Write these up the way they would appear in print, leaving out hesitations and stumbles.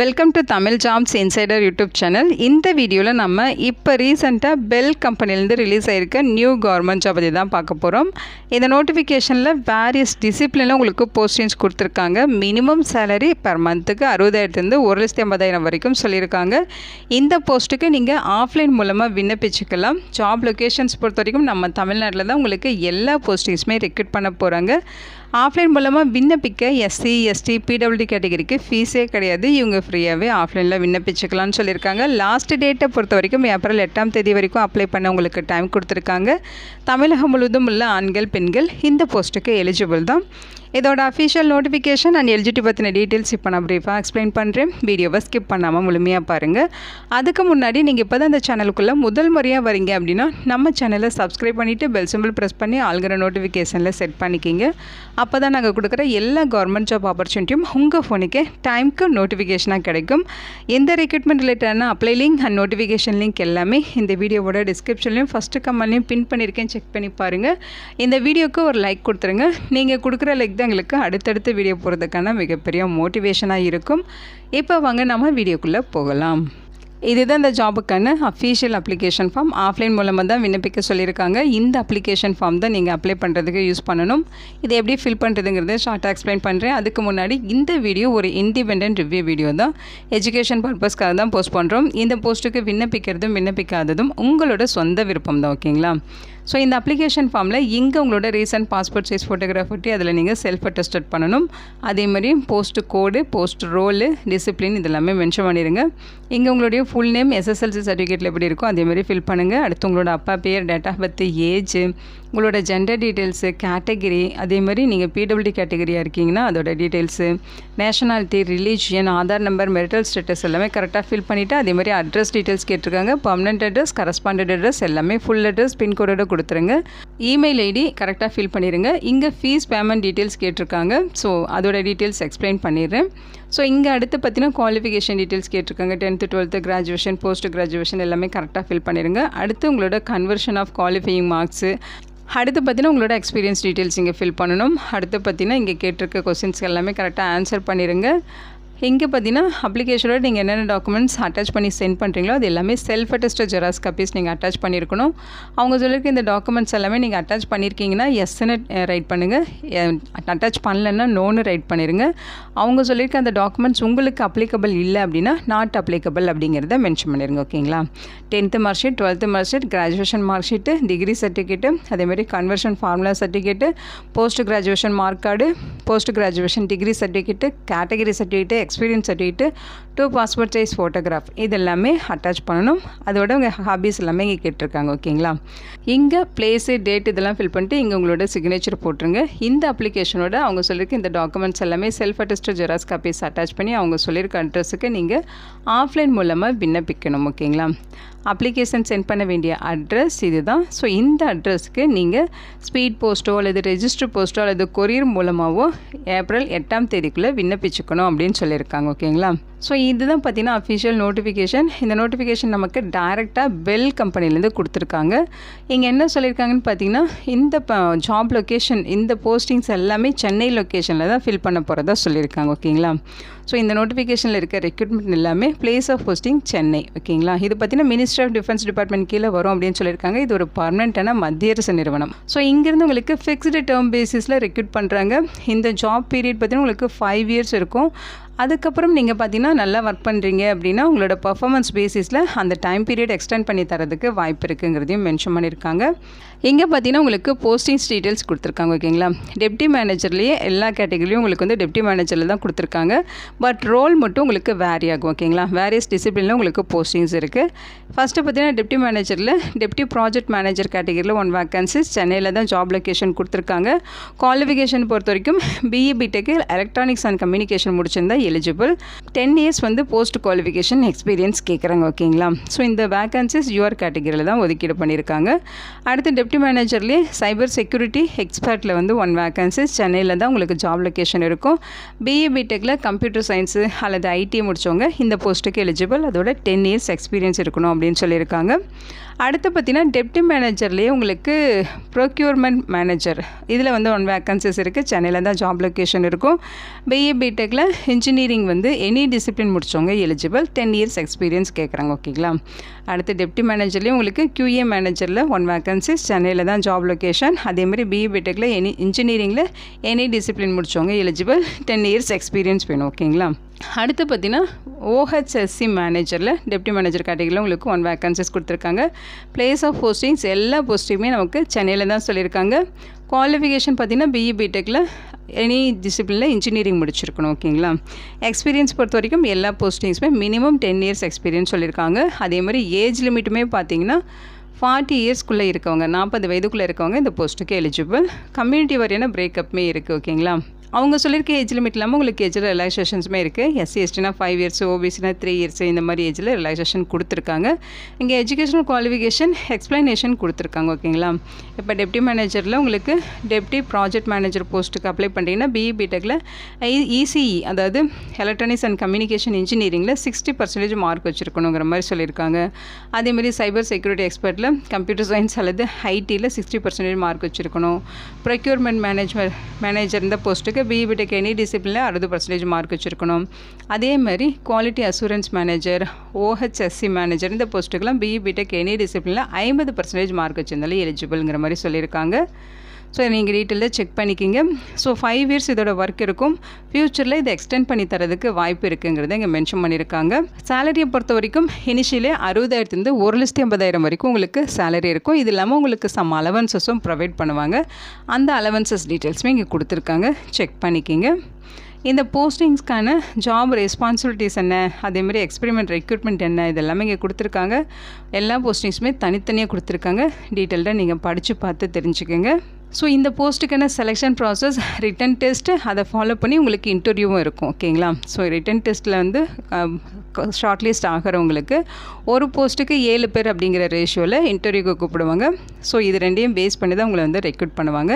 Welcome to Tamil jobs insider YouTube channel. இந்த வீடியோவில் நம்ம இப்போ ரீசெண்டாக பெல் கம்பெனிலேருந்து ரிலீஸ் ஆகிருக்க நியூ கவர்மெண்ட் ஜாப் பற்றி தான் பார்க்க போகிறோம். இந்த நோட்டிஃபிகேஷனில் வேரியஸ் டிசிப்ளினில் உங்களுக்கு போஸ்டிங்ஸ் கொடுத்துருக்காங்க. மினிமம் சேலரி பெர் மந்த்துக்கு 60,000 1,50,000 வரைக்கும் சொல்லியிருக்காங்க. இந்த போஸ்ட்டுக்கு நீங்கள் ஆஃப்லைன் மூலமாக விண்ணப்பிச்சுக்கலாம். ஜாப் லொக்கேஷன்ஸ் பொறுத்த வரைக்கும் நம்ம தமிழ்நாட்டில் தான் உங்களுக்கு எல்லா போஸ்டிங்ஸுமே ரெக்ரூட் பண்ண போகிறாங்க. ஆஃப்லைன் மூலமாக விண்ணப்பிக்க எஸ்சி எஸ்டி பிடபிள்யூடி கேட்டகரிக்கு ஃபீஸே கிடையாது. இவங்க ஃப்ரீயாகவே ஆஃப்லைனில் விண்ணப்பிச்சுக்கலாம்னு சொல்லியிருக்காங்க. லாஸ்ட் டேட்டை பொறுத்த வரைக்கும் ஏப்ரல் 8 வரைக்கும் அப்ளை பண்ண உங்களுக்கு டைம் கொடுத்துருக்காங்க. தமிழகம் முழுவதும் உள்ள ஆண்கள் பெண்கள் இந்த போஸ்ட்டுக்கு எலிஜிபிள் தான். இதோட அஃபிஷியல் நோட்டிஃபிகேஷன் அண்ட் எலிஜிபிலிட்டி பற்றின டீட்டெயில்ஸ் இப்போ நான் ப்ரீஃபாக எக்ஸ்பிளைன் பண்ணுறேன். வீடியோவை ஸ்கிப் பண்ணாமல் முழுமையாக பாருங்கள். அதுக்கு முன்னாடி நீங்கள் இப்போ தான் இந்த சேனலுக்குள்ளே முதல் முறையாக வரீங்க அப்படின்னா நம்ம சேனலை சப்ஸ்கிரைப் பண்ணிவிட்டு பெல் சிம்பிள் ப்ரெஸ் பண்ணி ஆல்கிற நோட்டிஃபிகேஷனில் செட் பண்ணிக்கிங்க. அப்போ தான் நாங்கள் கொடுக்குற எல்லா கவர்மெண்ட் ஜாப் ஆப்பர்ச்சுனிட்டியும் உங்கள் ஃபோனுக்கு டைமுக்கு நோட்டிஃபிகேஷனாக கிடைக்கும். எந்த ரெக்ரூட்மெண்ட் ரிலேட்டடான apply link and notification link எல்லாமே இந்த வீடியோவோட டிஸ்கிரிப்ஷன்லையும் ஃபஸ்ட்டு கமெண்ட்லையும் பின் பண்ணியிருக்கேன், செக் பண்ணி பாருங்கள். இந்த வீடியோக்கு ஒரு லைக் கொடுத்துருங்க. நீங்கள் கொடுக்குற லைக் எங்களுக்கு அடுத்தடுத்த வீடியோ போகிறதுக்கான மிகப்பெரிய மோட்டிவேஷனாக இருக்கும். இப்போ வாங்க நம்ம வீடியோக்குள்ளே போகலாம். இதுதான் இந்த ஜாபுக்கான அஃபீஷியல் அப்ளிகேஷன் ஃபார்ம். ஆஃப்லைன் மூலமாக தான் விண்ணப்பிக்க சொல்லியிருக்காங்க. இந்த அப்ளிகேஷன் ஃபார்ம் தான் நீங்கள் அப்ளை பண்ணுறதுக்கு யூஸ் பண்ணணும். இதை எப்படி ஃபில் பண்ணுறதுங்கிறத ஷார்ட்டாக எக்ஸ்பிளைன் பண்ணுறேன். அதுக்கு முன்னாடி இந்த வீடியோ ஒரு இண்டிபெண்டன்ட் ரிவ்யூ வீடியோ தான். எஜுகேஷன் பர்பஸ்க்காக தான் போஸ்ட் பண்ணுறோம். இந்த போஸ்ட்டுக்கு விண்ணப்பிக்கிறதும் விண்ணப்பிக்காததும் உங்களோட சொந்த விருப்பம் தான், ஓகேங்களா? ஸோ இந்த அப்ளிகேஷன் ஃபார்மில் இங்கே உங்களோட ரீசன்ட் பாஸ்போர்ட் சைஸ் ஃபோட்டோகிராஃப் ஒட்டி அதில் நீங்கள் செல்ஃப் அட்டஸ்டட் பண்ணணும். அதேமாதிரி post code, post roll, discipline இதெல்லாமே மென்ஷன் பண்ணிடுங்க. இங்கே உங்களுடைய ஃபுல் நேம், SSLC சர்டிஃபிகேட்டில் எப்படி இருக்கும் அதேமாதிரி ஃபில் பண்ணுங்கள். அடுத்து உங்களோட அப்பா பேர், டேட் ஆஃப் பர்த், ஏஜ், உங்களோட ஜெண்டர் டீட்டெயில்ஸு, கேட்டகிரி, அதேமாதிரி நீங்கள் பிடபிள்யூடி கேட்டகிரியாக இருக்கீங்கன்னா அதோட details, nationality, religion, Aadhaar number, marital status எல்லாமே கரெக்டாக ஃபில் பண்ணிவிட்டு அதேமாதிரி அட்ரஸ் டீட்டெயில்ஸ் கேட்டிருக்காங்க. பர்மனெண்ட் அட்ரஸ், கரஸ்பாண்டட் அட்ரஸ் எல்லாமே ஃபுல் அட்ரஸ், பின்கோடோட கொடுத்துருங்க. இமெயில் ஐடி கரெக்டாக ஃபில் பண்ணிடுங்க. இங்கே ஃபீஸ் பேமெண்ட் டீட்டெயில்ஸ் கேட்டிருக்காங்க. ஸோ அதோட டீட்டெயில்ஸ் எக்ஸ்பிளைன் பண்ணிடுறேன். ஸோ இங்கே அடுத்து பார்த்தீங்கன்னா குவாலிஃபிகேஷன் டீட்டெயில்ஸ் கேட்டிருக்காங்க. 10th 12th graduation, post graduation எல்லாமே கரெக்டாக ஃபில் பண்ணிடுங்க. அடுத்து உங்களோட கன்வர்ஷன் ஆஃப் குவாலிஃபையிங் மார்க்ஸு, அடுத்து பார்த்தீங்கன்னா உங்களோட எக்ஸ்பீரியன்ஸ் டீட்டெயில்ஸ் இங்கே ஃபில் பண்ணணும். அடுத்து பார்த்தீங்கன்னா இங்கே கேட்டிருக்க கொஸ்டின்ஸ் எல்லாமே கரெக்டாக ஆன்சர் பண்ணிடுங்க. இங்கே பார்த்தீங்கன்னா அப்ளிகேஷனோட நீங்கள் என்னென்ன டாக்குமெண்ட்ஸ் அட்டாச் பண்ணி சென்ட் பண்ணுறீங்களோ அது எல்லாமே செல்ஃப் அட்டஸ்டட் ஜெராக்ஸ் காப்பீஸ் நீங்கள் அட்டாச் பண்ணியிருக்கணும். அவங்க சொல்லியிருக்க இந்த டாக்குமெண்ட்ஸ் எல்லாமே நீங்கள் அட்டாச் பண்ணியிருக்கீங்கன்னா எஸ்ன்னு ரைட் பண்ணுங்கள். அட்டாச் பண்ணலன்னா நோன்னு ரைட் பண்ணிடுங்க. அவங்க சொல்லியிருக்க அந்த டாக்குமெண்ட்ஸ் உங்களுக்கு அப்ளிகபிள் இல்லை அப்படின்னா நாட் அப்ளிகபிள் அப்படிங்கிறத மென்ஷன் பண்ணிடுங்க, ஓகேங்களா? 10th mark sheet, 12th mark sheet, graduation mark sheet, degree certificate, அதேமாதிரி conversion formula certificate, post graduation mark card, post graduation degree certificate, category certificate, experience certificate, 2 passport size photograph இதெல்லாமே attach பண்ணணும். அதோட உங்கள் hobbies எல்லாமே இங்கே கேட்டிருக்காங்க, ஓகேங்களா? இங்கே பிளேஸு, டேட் இதெல்லாம் ஃபில் பண்ணிட்டு இங்கே உங்களோட சிக்னேச்சர் போட்டுருங்க. இந்த அப்ளிகேஷனோட அவங்க சொல்லியிருக்க இந்த டாக்குமெண்ட்ஸ் எல்லாமே self attested xerox copies attach பண்ணி அவங்க சொல்லியிருக்க அட்ரஸுக்கு நீங்கள் ஆஃப்லைன் மூலமாக விண்ணப்பிக்கணும், ஓகேங்களா? அப்ளிகேஷன் சென்ட் பண்ண வேண்டிய அட்ரஸ் இது தான். ஸோ இந்த அட்ரஸுக்கு நீங்கள் ஸ்பீட் போஸ்ட்டோ அல்லது ரெஜிஸ்டர் போஸ்ட்டோ அல்லது கொரியர் மூலமாகவோ ஏப்ரல் 8 விண்ணப்பிச்சுக்கணும் அப்படின்னு சொல்லியிருக்காங்க, ஓகேங்களா? ஸோ இதுதான் பார்த்தீங்கன்னா அஃபிஷியல் நோட்டிஃபிகேஷன். இந்த நோட்டிஃபிகேஷன் நமக்கு டைரெக்டாக பெல் கம்பெனிலேருந்து கொடுத்துருக்காங்க. இங்கே என்ன சொல்லியிருக்காங்கன்னு பார்த்தீங்கன்னா இந்த ஜாப் லொக்கேஷன், இந்த போஸ்டிங்ஸ் எல்லாமே சென்னை லொக்கேஷனில் தான் ஃபில் பண்ண போகிறதா சொல்லியிருக்காங்க, ஓகேங்களா? ஸோ இந்த நோட்டிஃபிகேஷனில் இருக்க ரெக்ரூட்மெண்ட் எல்லாமே பிளேஸ் ஆஃப் போஸ்டிங் சென்னை, ஓகேங்களா? இது பார்த்தீங்கன்னா மினிஸ்ட்ரி ஆஃப் டிஃபென்ஸ் டிபார்ட்மெண்ட் கீழே வரும் அப்படின்னு சொல்லியிருக்காங்க. இது ஒரு பர்மனெண்ட்டான மத்திய அரசு நிறுவனம். ஸோ இங்கேருந்து உங்களுக்கு ஃபிக்ஸ்டு டேர்ம் பேசிஸில் ரெக்ரூட் பண்ணுறாங்க. இந்த ஜாப் பீரியட் பார்த்தீங்கன்னா உங்களுக்கு 5 years இருக்கும். அதுக்கப்புறம் நீங்கள் பார்த்தீங்கன்னா நல்லா ஒர்க் பண்ணுறீங்க அப்படின்னா உங்களோட பர்ஃபார்மன்ஸ் பேசிஸில் அந்த டைம் பீரியட் எக்ஸ்டெண்ட் பண்ணி தரதுக்கு வாய்ப்பு இருக்குங்கிறதையும் மென்ஷன் பண்ணியிருக்காங்க. இங்கே பார்த்தீங்கன்னா உங்களுக்கு போஸ்டிங்ஸ் டீட்டெயில்ஸ் கொடுத்துருக்காங்க, ஓகேங்களா? டெப்டி மேனேஜர்லேயே எல்லா கேட்டகரியும் உங்களுக்கு வந்து டெப்டி மேனேஜரில் தான் கொடுத்துருக்காங்க. பட் ரோல் மட்டும் உங்களுக்கு வேரி ஆகும், ஓகேங்களா? வேரியஸ் டிசிப்ளினில் உங்களுக்கு போஸ்டிங்ஸ் இருக்குது. ஃபஸ்ட்டு பார்த்தீங்கன்னா டெப்டி மேனேஜரில் டெப்டி ப்ராஜெக்ட் மேனேஜர் கேட்டகரியில் 1 வேக்கன்சிஸ் சென்னையில் தான் ஜாப் லொக்கேஷன் கொடுத்துருக்காங்க. குவாலிஃபிகேஷன் பொறுத்த வரைக்கும் BE BTech electronics and communication முடிச்சிருந்தா எலிஜிபிள். 10 years வந்து போஸ்ட் குவாலிஃபிகேஷன் எக்ஸ்பீரியன்ஸ் கேட்குறாங்க, ஓகேங்களா? ஸோ இந்த வேக்கன்சிஸ் யூஆர் கேட்டகரியில் தான் ஒதுக்கீடு பண்ணியிருக்காங்க. அடுத்து டெப்டி மேனேஜர்லேயே சைபர் செக்யூரிட்டி எக்ஸ்பர்ட்டில் வந்து 1 வேக்கன்சிஸ் சென்னையில் தான் உங்களுக்கு ஜாப் லொக்கேஷன் இருக்கும். BE BTech கம்ப்யூட்டர் சயின்ஸு அல்லது IT முடித்தவங்க இந்த போஸ்ட்டுக்கு எலிஜிபிள். அதோட 10 years எக்ஸ்பீரியன்ஸ் இருக்கணும் அப்படின்னு சொல்லியிருக்காங்க. அடுத்து பார்த்தீங்கன்னா டெப்டி மேனேஜர்லேயே உங்களுக்கு ப்ரொக்யூர்மெண்ட் மேனேஜர் இதில் வந்து 1 வேக்கன்சிஸ் இருக்குது. சென்னையில் தான் ஜாப் லொக்கேஷன் இருக்கும். BE BTech இன்ஜினியரிங் இன்ஜினியரிங் வந்து எனி டிசிப்ளின் முடித்தவங்க எலிஜிபிள், 10 இயர்ஸ் எக்ஸ்பீரியன்ஸ் கேட்குறாங்க. ஓகேங்களா. அடுத்து டெப்டி மேனேஜர்லேயும் உங்களுக்கு QA மேனேஜரில் 1 வேக்கன்சிஸ், சென்னையில் தான் ஜாப் லொக்கேஷன். அதேமாதிரி BE BTECல இன்ஜினியரிங்கில் எனி டிசிப்ளின் முடித்தவங்க எலிஜிபிள், 10 இயர்ஸ் எக்ஸ்பீரியன்ஸ் வேணும். ஓகேங்களா. அடுத்து பார்த்தீங்கன்னா OHSC மேனேஜரில் டெப்டி மேனேஜர் கேட்டகரியில் உங்களுக்கு 1 வேக்கன்சிஸ் கொடுத்துருக்காங்க. பிளேஸ் ஆஃப் போஸ்டிங்ஸ் எல்லா போஸ்டிங்குமே நமக்கு சென்னையில் தான் சொல்லியிருக்காங்க. குவாலிஃபிகேஷன் பார்த்தீங்கன்னா BE BTECல எனி டிசிப்ளினில் இன்ஜினியரிங் முடிச்சிருக்கணும். ஓகேங்களா. எக்ஸ்பீரியன்ஸ் பொறுத்த வரைக்கும் எல்லா போஸ்டிங்ஸுமே மினிமம் 10 இயர்ஸ் எக்ஸ்பீரியன்ஸ் சொல்லியிருக்காங்க. அதே மாதிரி ஏஜ் லிமிட்டுமே பார்த்தீங்கன்னா 40 இயர்ஸ்க்குள்ளே இருக்கவங்க, 40 வயதுக்குள்ளே இருக்கவங்க இந்த போஸ்ட்டுக்கு எலிஜிபிள். கம்யூனிட்டி வரையான பிரேக்கப்புமே இருக்குது. ஓகேங்களா. அவங்க சொல்லியிருக்க ஏஜ் லிமிட் இல்லாமல் உங்களுக்கு ஏஜில் ரிலாக்ஸேஷன்ஸுமே இருக்குது. SC STனா 5 இயர்ஸ், OBCனா 3 இயர்ஸ், இந்த மாதிரி ஏஜில் ரிலாக்ஸேஷன் கொடுத்துருக்காங்க. இங்கே எஜுகேஷனல் குவாலிஃபிகேஷன் எக்ஸ்ப்ளனேஷன் கொடுத்துருக்காங்க. ஓகேங்களா. இப்போ டெப்டி மேனேஜரில் உங்களுக்கு டெப்டி ப்ராஜெக்ட் மேனேஜர் போஸ்ட்டுக்கு அப்ளை பண்ணிட்டீங்கன்னா BE BTECல ECE அதாவது எலக்ட்ரானிக்ஸ் அண்ட் கம்யூனிகேஷன் இன்ஜினியரிங்கில் 60% மார்க் வச்சுருக்கணுங்கிற மாதிரி சொல்லியிருக்காங்க. அதேமாதிரி சைபர் செக்யூரிட்டி எக்ஸ்பர்ட்டில் கம்ப்யூட்டர் சயின்ஸ் அல்லது ITயில் 60% மார்க் வச்சுருக்கணும். ப்ரொக்யூர்மெண்ட் மேனேஜர் இந்த போஸ்ட்டுக்கு BE BTEC எனி டிசிப்ளினில் 60% மார்க் வச்சுருக்கணும். அதே மாதிரி quality assurance manager, OHSC manager இந்த போஸ்ட்டுக்கெலாம் BE BTEC எனி டிசிப்ளினில் 50% மார்க் வச்சுருந்தாலும் எலிஜிபிள்ங்கிற மாதிரி சொல்லியிருக்காங்க. ஸோ நீங்கள் டீட்டெயிலில் செக் பண்ணிக்கிங்க. ஸோ 5 இயர்ஸ் இதோட ஒர்க் இருக்கும். ஃப்யூச்சரில் இதை எக்ஸ்டெண்ட் பண்ணி தரதுக்கு வாய்ப்பு இருக்குங்கிறத இங்கே மென்ஷன் பண்ணியிருக்காங்க. சேலரியை பொறுத்த வரைக்கும் இனிஷியலே 60,000 1,50,000 வரைக்கும் உங்களுக்கு சேலரி இருக்கும். இது இல்லாமல் உங்களுக்கு சம் அலவன்சஸும் ப்ரொவைட் பண்ணுவாங்க. அந்த அலவன்சஸ் டீட்டெயில்ஸுமே இங்கே கொடுத்துருக்காங்க, செக் பண்ணிக்கிங்க. இந்த போஸ்டிங்ஸ்க்கான ஜாப் ரெஸ்பான்சிபிலிட்டிஸ் என்ன, அதேமாதிரி எக்ஸ்பெரிமெண்ட் ரெக்ரூட்மெண்ட் என்ன, இதெல்லாமே இங்கே கொடுத்துருக்காங்க. எல்லா போஸ்டிங்ஸுமே தனித்தனியாக கொடுத்துருக்காங்க. டீட்டெயில்டாக நீங்கள் படித்து பார்த்து தெரிஞ்சுக்கோங்க. ஸோ இந்த போஸ்ட்டுக்கான செலெக்ஷன் ப்ராசஸ் ரிட்டன் டெஸ்ட்டு, அதை ஃபாலோ பண்ணி உங்களுக்கு இன்டர்வியூவும் இருக்கும். ஓகேங்களா. ஸோ ரிட்டன் டெஸ்ட்டில் வந்து ஷார்ட் லிஸ்ட் ஆகிறவங்களுக்கு ஒரு போஸ்ட்டுக்கு 7 பேர் அப்படிங்கிற ரேஷியோவில் இன்டர்வியூக்கு கூப்பிடுவாங்க. ஸோ இது ரெண்டையும் பேஸ் பண்ணி தான் உங்களை வந்து ரெக்ரூட் பண்ணுவாங்க.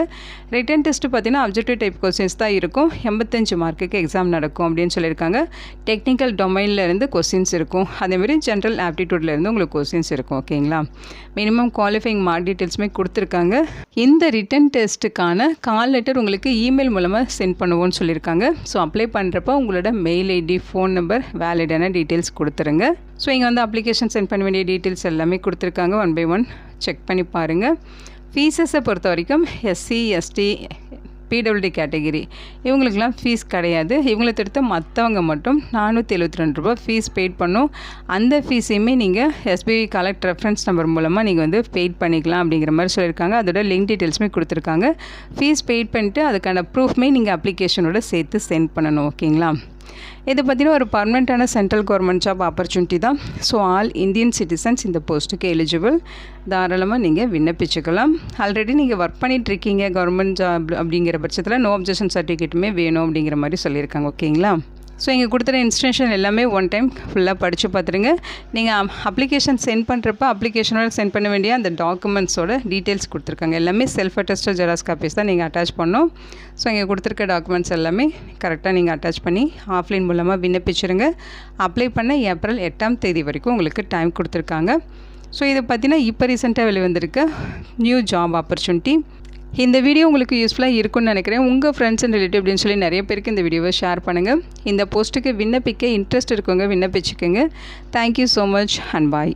ரிட்டன் டெஸ்ட்டு பார்த்தீங்கன்னா அப்ஜெக்டிவ் டைப் கொஸ்டின்ஸ் தான் இருக்கும். 85 மார்க்குக்கு எக்ஸாம் நடக்கும் அப்படின்னு சொல்லியிருக்காங்க. டெக்னிக்கல் டொமைன்லேருந்து கொஸ்டின்ஸ் இருக்கும். அதேமாதிரி ஜென்ரல் ஆப்டிடியூட்லேருந்து உங்களுக்கு கொஸ்டின்ஸ் இருக்கும். ஓகேங்களா. மினிமம் குவாலிஃபைங் மார்க் டீட்டெயில்ஸுமே கொடுத்துருக்காங்க. இந்த ரிட்டன் டெஸ்ட்டுக்கான கால் லெட்டர் உங்களுக்கு இமெயில் மூலமாக சென்ட் பண்ணுவோன்னு சொல்லியிருக்காங்க. ஸோ அப்ளை பண்ணுறப்போ உங்களோட மெயில் ஐடி, ஃபோன் நம்பர், வேலிடான டீட்டெயில்ஸ் கொடுத்துருங்க. ஸோ இங்கே வந்து அப்ளிகேஷன் சென்ட் பண்ண வேண்டிய டீட்டெயில்ஸ் எல்லாமே கொடுத்துருக்காங்க. 1 by 1 செக் பண்ணி பாருங்கள். ஃபீஸஸை பொறுத்த வரைக்கும் SC ST PWD கேட்டகிரி இவங்களுக்கெல்லாம் ஃபீஸ் கிடையாது. இவங்களை தடுத்த மற்றவங்க மட்டும் 472 ரூபா ஃபீஸ் பெய்ட் பண்ணும். அந்த ஃபீஸையுமே நீங்கள் SBI கலெக்ட் ரெஃபரன்ஸ் நம்பர் மூலமாக நீங்கள் வந்து பெய்ட் பண்ணிக்கலாம் அப்படிங்கிற மாதிரி சொல்லியிருக்காங்க. அதோட லிங்க் டீட்டெயில்ஸுமே கொடுத்துருக்காங்க. ஃபீஸ் பெய்ட் பண்ணிட்டு அதுக்கான ப்ரூஃப்மே நீங்கள் அப்ளிகேஷனோட சேர்த்து சென்ட் பண்ணணும். ஓகேங்களா. இது பார்த்தீங்கன்னா ஒரு பர்மனெண்ட்டான சென்ட்ரல் கவர்மெண்ட் ஜாப் ஆப்பர்ச்சுனிட்டி தான். ஸோ ஆல் இந்தியன் சிட்டிசன்ஸ் இந்த போஸ்ட்டுக்கு எலிஜிபிள். தாராளமாக நீங்கள் விண்ணப்பிச்சுக்கலாம். ஆல்ரெடி நீங்கள் ஒர்க் பண்ணிகிட்ருக்கீங்க கவர்மெண்ட் ஜாப் அப்படிங்கிற பட்சத்தில் நோ அப்ஜெக்ஷன் சர்டிஃபிகேட்டுமே வேணும் அப்படிங்கிற மாதிரி சொல்லியிருக்காங்க. ஓகேங்களா. ஸோ இங்கே கொடுத்துற இன்ஸ்ட்ரக்ஷன் எல்லாமே 1 டைம் ஃபுல்லாக படித்து பார்த்துருங்க. நீங்கள் அப்ளிகேஷன் சென்ட் பண்ணுறப்ப அப்ளிகேஷனோட சென்ட் பண்ண வேண்டிய அந்த டாக்குமெண்ட்ஸோட டீட்டெயில்ஸ் கொடுத்துருக்காங்க. எல்லாமே செல்ஃப் அட்டஸ்டட் ஜெராக்ஸ் காப்பீஸ் தான் நீங்கள் அட்டாச் பண்ணணும். ஸோ இங்கே கொடுத்துருக்க டாக்குமெண்ட்ஸ் எல்லாமே கரெக்டாக நீங்கள் அட்டாச் பண்ணி ஆஃப்லைன் மூலமாக விண்ணப்பிச்சிருங்க. அப்ளை பண்ண ஏப்ரல் 8ஆம் தேதி வரைக்கும் உங்களுக்கு டைம் கொடுத்துருக்காங்க. ஸோ இதை பார்த்தீங்கன்னா இப்போ ரீசெண்டாக வெளிவந்திருக்க நியூ ஜாப் ஆப்பர்ச்சுனிட்டி. இந்த வீடியோ உங்களுக்கு யூஸ்ஃபுல்லாக இருக்கும்னு நினைக்கிறேன். உங்கள் ஃப்ரெண்ட்ஸ் அண்ட் ரிலேட்டிவ் அப்படின்னு சொல்லி நிறைய பேருக்கு இந்த வீடியோவை ஷேர் பண்ணுங்கள். இந்த போஸ்ட்டுக்கு விண்ணப்பிக்க இன்ட்ரெஸ்ட் இருக்கவங்க விண்ணப்பிச்சுக்கோங்க. Thank you so much and bye.